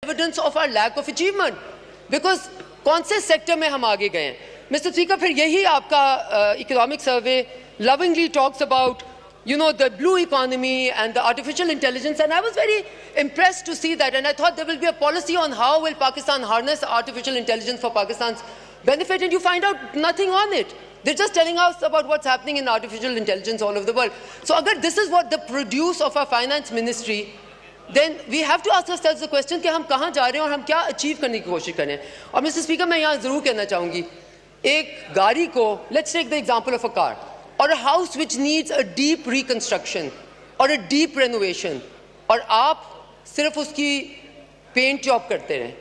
evidence of our lack of achievement, because कौन से sector में हम आगे गए हैं? मिस्टर स्पीकर, फिर यही आपका economic survey lovingly talks about, you know, the blue economy and the artificial intelligence, and I was very impressed to see that, and I thought there will be a policy on how will Pakistan harness artificial intelligence for Pakistan's benefit, and you find out nothing on it. They're just telling us about what's happening in artificial intelligence all over the world. So agar this is what the produce of our finance ministry, then we have to ask ourselves the question कि हम कहाँ जा रहे हैं और हम क्या achieve करने की कोशिश करें. और मिस्टर स्पीकर, मैं यहाँ ज़रूर कहना चाहूँगी, एक गाड़ी को, let's take the example of a car or a house which needs a deep reconstruction or a deep renovation, और आप सिर्फ उसकी पेंट जॉब करते रहें,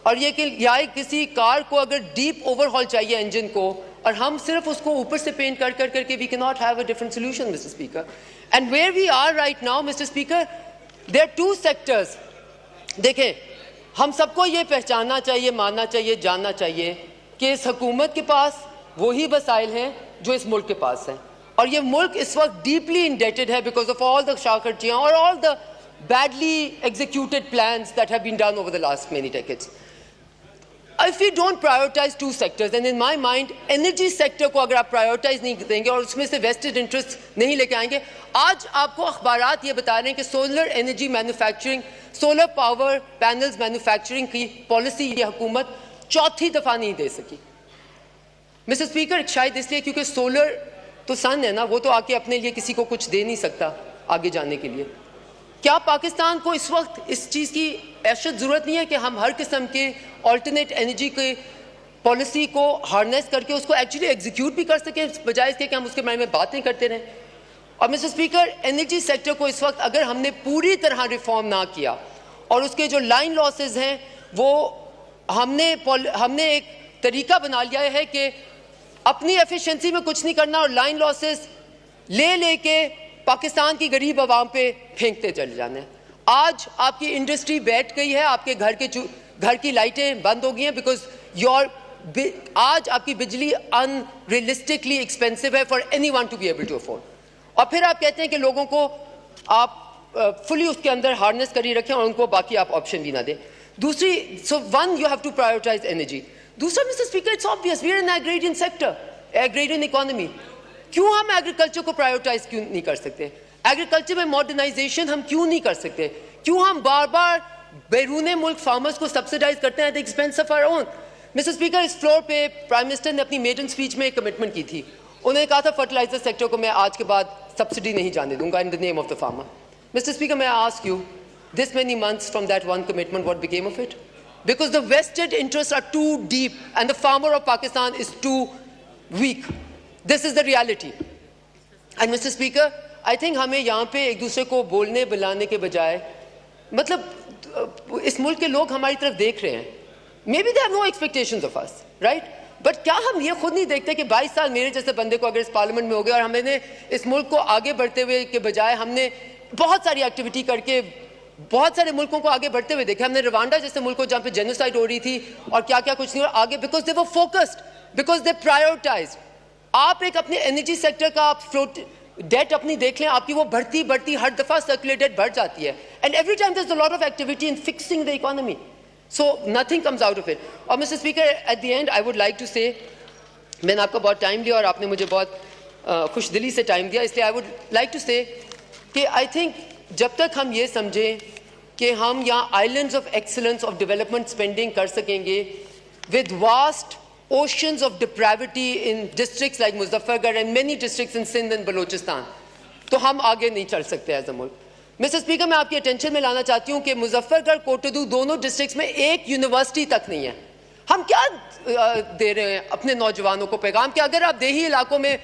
और ये कि या किसी कार को अगर डीप ओवरहॉल चाहिए इंजन को, और हम सिर्फ उसको ऊपर से पेंट कर करके, we cannot have a different solution, Mr. Speaker. And where we are right now, Mr. Speaker, there are two sectors. देखें, हम सबको ये पहचानना चाहिए, मानना चाहिए, जानना चाहिए कि इस हुकूमत के पास वही वसाइल हैं जो इस मुल्क के पास हैं, और ये मुल्क इस वक्त डीपली इंडेटेड है बिकॉज ऑफ ऑल द शाखर्चियाँ और all the badly executed plans that have been done over the last many decades. If we don't prioritize two sectors, and in my mind, energy sector को अगर आप prioritize नहीं देंगे और उसमें से vested interest नहीं लेके आएंगे, आज आपको अखबारात ये बता रहे हैं कि solar energy manufacturing, solar power panels manufacturing की policy ये हुकूमत चौथी दफ़ा नहीं दे सकी. मिस्टर स्पीकर, शायद इसलिए क्योंकि सोलर तो सन है ना, वो तो आके अपने लिए किसी को कुछ दे नहीं सकता आगे जाने के लिए. क्या पाकिस्तान को इस वक्त इस चीज़ की ऐशत ज़रूरत नहीं है कि हम हर किस्म के ऑल्टरनेट एनर्जी के पॉलिसी को हार्नेस करके उसको एक्चुअली एग्जीक्यूट भी कर सकें, बजाय इसके कि हम उसके बारे में बातें करते रहें? और मिस्टर स्पीकर, एनर्जी सेक्टर को इस वक्त अगर हमने पूरी तरह रिफॉर्म ना किया और उसके जो लाइन लॉसेज हैं वो हमने एक तरीका बना लिया है कि अपनी एफिशिएंसी में कुछ नहीं करना और लाइन लॉसेज लेके पाकिस्तान की गरीब आवाम पे फेंकते चले जाने. आज आपकी इंडस्ट्री बैठ गई है, आपके घर की लाइटें बंद हो गई हैं बिकॉज आज आपकी बिजली अनरियलिस्टिकली एक्सपेंसिव है for anyone to be able to afford. और फिर आप कहते हैं कि लोगों को आप फुली उसके अंदर हार्नेस कर ही रखें और उनको बाकी आप ऑप्शन भी ना दें. दूसरी, so one, you have to prioritize energy. दूसरा, mister speaker, it's obvious we are in agrarian sector, agrarian economy. क्यों हम एग्रीकल्चर को प्रायोरिटाइज क्यों नहीं कर सकते? एग्रीकल्चर में मॉडर्नाइजेशन हम क्यों नहीं कर सकते? क्यों हम बार बार बैरूने मुल्क फार्मर्स को सब्सिडाइज करते हैं at the expense of our own? Mister speaker, इस फ्लोर पे प्राइम मिनिस्टर ने अपनी मेडन स्पीच में एक कमिटमेंट की थी. उन्होंने कहा था फर्टिलाइजर सेक्टर को मैं आज के बाद सब्सिडी नहीं जाने दूंगा in the name of the farmer. Mister speaker, मैं ask you, this many months from that one commitment, what became of it? Because the vested interests are too deep and the farmer of Pakistan is too weak. This is the reality. And Mr. Speaker, I think हमें यहाँ पे एक दूसरे को बोलने बुलाने के बजाय, मतलब इस मुल्क के लोग हमारी तरफ देख रहे हैं. Maybe they have no expectations of us, right? But क्या हम ये खुद नहीं देखते कि 22 साल मेरे जैसे बंदे को अगर इस पार्लियामेंट में हो गया और हमने इस मुल्क को आगे बढ़ते हुए के बजाय हमने बहुत सारी एक्टिविटी करके बहुत सारे मुल्कों को आगे बढ़ते हुए देखे. हमने रवांडा जैसे मुल्क को जहाँ पे जेनोसाइड हो रही थी और क्या क्या कुछ नहीं, और आगे because they were focused, because they prioritised. आप एक अपने एनर्जी सेक्टर का आप फ्लोट डेट अपनी देख लें, आपकी वो बढ़ती हर दफ़ा सर्कुलेटेड बढ़ जाती है. And every time there is a lot of activity in fixing the economy, so nothing comes out of it. और mister speaker, at the end I would like to say, मैंने आपका बहुत टाइम लिया और आपने मुझे बहुत खुश दिली से टाइम दिया, इसलिए आई वुड लाइक टू से कि आई थिंक जब तक हम ये समझें कि हम यहाँ islands of excellence of development spending कर सकेंगे with vast oceans of depravity in districts like Muzaffargarh and many districts in Sindh and Balochistan, तो हम आगे नहीं चल सकते एज अ मुल्क. मिस्टर स्पीकर, मैं आपकी अटेंशन में लाना चाहती हूँ कि मुजफ्फरगढ़, कोटदू दोनों डिस्ट्रिक्ट्स में एक यूनिवर्सिटी तक नहीं है. हम क्या दे रहे हैं अपने नौजवानों को पैगाम कि अगर आप देही इलाकों में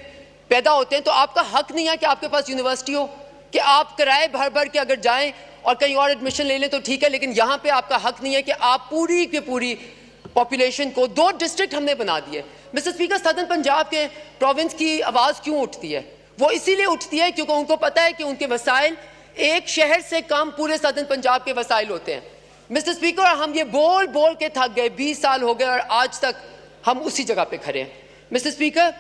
पैदा होते हैं तो आपका हक नहीं है कि आपके पास यूनिवर्सिटी हो, कि आप किराए भर के अगर जाएं और कहीं और एडमिशन ले लें तो ठीक है, लेकिन यहाँ पे आपका हक नहीं है कि आप पूरी की पूरी पॉपुलेशन को, 2 डिस्ट्रिक्ट हमने बना दिए. मिस्टर स्पीकर, सदर्न पंजाब के प्रोविंस की आवाज़ क्यों उठती है? वो इसीलिए उठती है क्योंकि उनको पता है कि उनके वसाइल एक शहर से कम पूरे सदर्न पंजाब के वसाइल होते हैं. मिस्टर स्पीकर, हम ये बोल के थक गए, 20 साल हो गए और आज तक हम उसी जगह पे खड़े हैं. मिस्टर स्पीकर,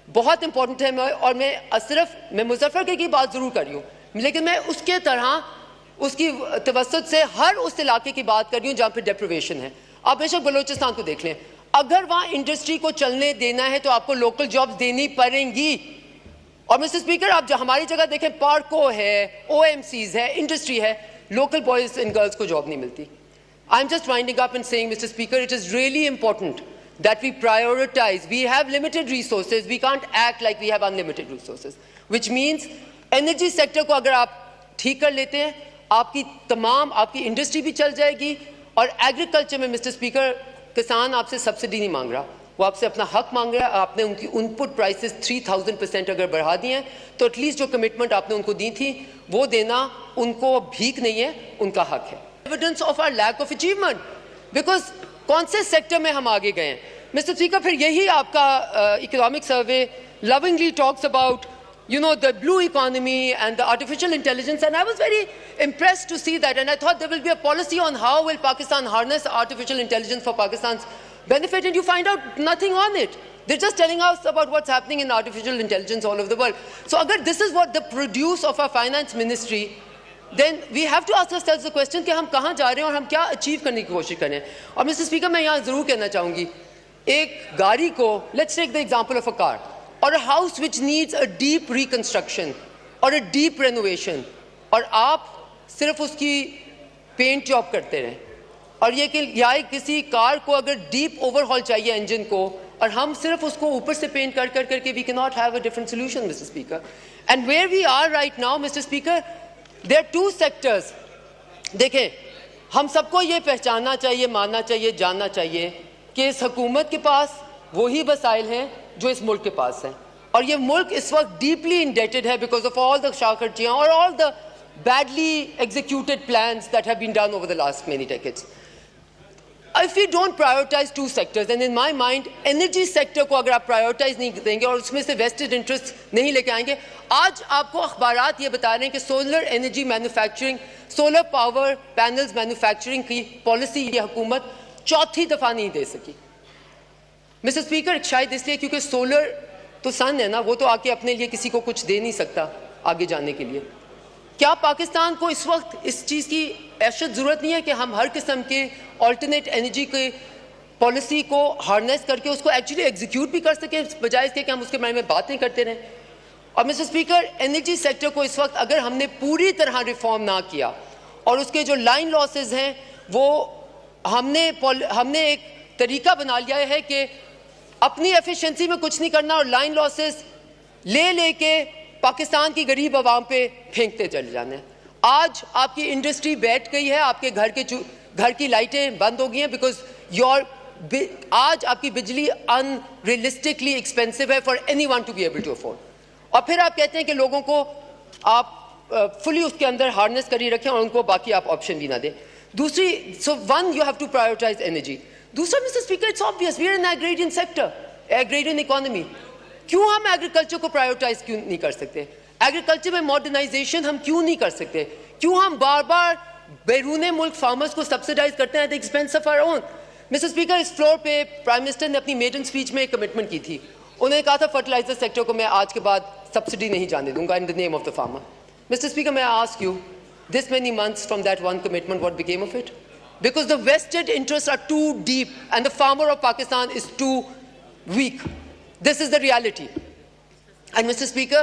बहुत इंपॉर्टेंट है, और मैं मुजफ्फरगढ़ की बात ज़रूर कर रही हूँ, लेकिन मैं उसके तरह उसकी तवस्सुत से हर उस इलाके की बात कर रही हूँ जहाँ पे डेप्रिवेशन है। आप बेशक बलूचिस्तान को देख लें, अगर वहाँ इंडस्ट्री को चलने देना है तो आपको लोकल जॉब्स देनी पड़ेंगी। और मिस्टर स्पीकर, आप जो हमारी जगह देखें, पार्को है, OMCs है, इंडस्ट्री है, लोकल बॉयज एंड गर्ल्स को जॉब नहीं मिलती। I am just winding up and saying, mister speaker, it is really important that we prioritize. We have limited resources. We can't act like we have unlimited resources. Which means energy sector को अगर आप ठीक कर लेते हैं, आपकी industry भी चल जाएगी। और एग्रीकल्चर में मिस्टर स्पीकर, किसान आपसे सब्सिडी नहीं मांग रहा, वो आपसे अपना हक मांग रहा है। आपने उनकी इनपुट प्राइसेस 3000% अगर बढ़ा दिए हैं तो एटलीस्ट जो कमिटमेंट आपने उनको दी थी वो देना उनको भीख नहीं है, उनका हक है। Evidence of our lack of achievement, because कौन से सेक्टर में हम आगे गए हैं मिस्टर स्पीकर? फिर यही आपका economic survey lovingly talks about the blue economy and the artificial intelligence, and I was very impressed to see that, and I thought there will be a policy on how will Pakistan harness artificial intelligence for Pakistan's benefit, and you find out nothing on it. They're just telling us about what's happening in artificial intelligence all over the world. So agar this is what the produce of our finance ministry, then we have to ask ourselves the question कि हम कहाँ जा रहे हैं और हम क्या achieve करने की कोशिश कर रहे हैं। और मिस्टर स्पीकर, मैं यहाँ ज़रूर कहना चाहूँगी, एक गाड़ी को, let's take the example of a car or a house which needs a deep reconstruction or a deep renovation, और आप सिर्फ उसकी पेंट जॉब करते रहें, और ये कि या किसी कार को अगर डीप ओवरहॉल चाहिए इंजन को, और हम सिर्फ उसको ऊपर से पेंट कर करके, we cannot have a different solution, Mr. Speaker. And where we are right now, Mr. Speaker, there are two sectors. देखें, हम सबको ये पहचानना चाहिए, मानना चाहिए, जानना चाहिए कि इस हुकूमत के पास वही वसाइल हैं जो इस मुल्क के पास हैं, और ये मुल्क इस वक्त डीपली इंडेटेड है बिकॉज ऑफ ऑल द शाखर्चियाँ और all the badly executed plans that have been done over the last many decades. If we don't prioritize two sectors, then in my mind, energy sector को अगर आप prioritize नहीं देंगे और उसमें से vested interest नहीं लेके आएंगे, आज आपको अखबारात ये बता रहे हैं कि solar energy manufacturing, solar power panels manufacturing की policy ये हुकूमत चौथी दफ़ा नहीं दे सकी। मिस्टर स्पीकर, शायद इसलिए क्योंकि सोलर तो सन है ना, वो तो आके अपने लिए किसी को कुछ दे नहीं सकता आगे जाने के लिए। क्या पाकिस्तान को इस वक्त इस चीज़ की ऐशत ज़रूरत नहीं है कि हम हर किस्म के ऑल्टरनेट एनर्जी के पॉलिसी को हार्नेस करके उसको एक्चुअली एग्जीक्यूट भी कर सकें, बजाय इसके कि हम उसके बारे में बातें करते रहें। और मिस्टर स्पीकर, एनर्जी सेक्टर को इस वक्त अगर हमने पूरी तरह रिफॉर्म ना किया और उसके जो लाइन लॉसेज हैं वो हमने एक तरीका बना लिया है कि अपनी एफिशिएंसी में कुछ नहीं करना और लाइन लॉसेस ले के पाकिस्तान की गरीब आवाम पे फेंकते चले जाने। आज आपकी इंडस्ट्री बैठ गई है, आपके घर की लाइटें बंद हो गई हैं बिकॉज आज आपकी बिजली अनरियलिस्टिकली एक्सपेंसिव है for anyone to be able to afford. और फिर आप कहते हैं कि लोगों को आप फुली उसके अंदर हार्नेस कर ही रखें और उनको बाकी आप ऑप्शन भी ना दें। दूसरी, so one, you have to prioritize energy. दूसरा mister speaker, it's obvious we are in agrarian sector, agrarian economy. क्यों हम एग्रीकल्चर को प्रायोरिटाइज क्यों नहीं कर सकते? एग्रीकल्चर में मॉडर्नाइजेशन हम क्यों नहीं कर सकते? क्यों हम बार बार बैरून मुल्क फार्मर्स को सब्सिडाइज करते हैं at the expense of our own? Mister speaker, इस फ्लोर पे प्राइम मिनिस्टर ने अपनी मेडन स्पीच में एक कमिटमेंट की थी। उन्होंने कहा था फर्टिलाइजर सेक्टर को मैं आज के बाद सब्सिडी नहीं जाने दूंगा in the name of the farmer. Mister speaker, मैं ask you, this many months from that one commitment, what became of it? Because the vested interests are too deep and the farmer of Pakistan is too weak. This is the reality. And Mr. Speaker,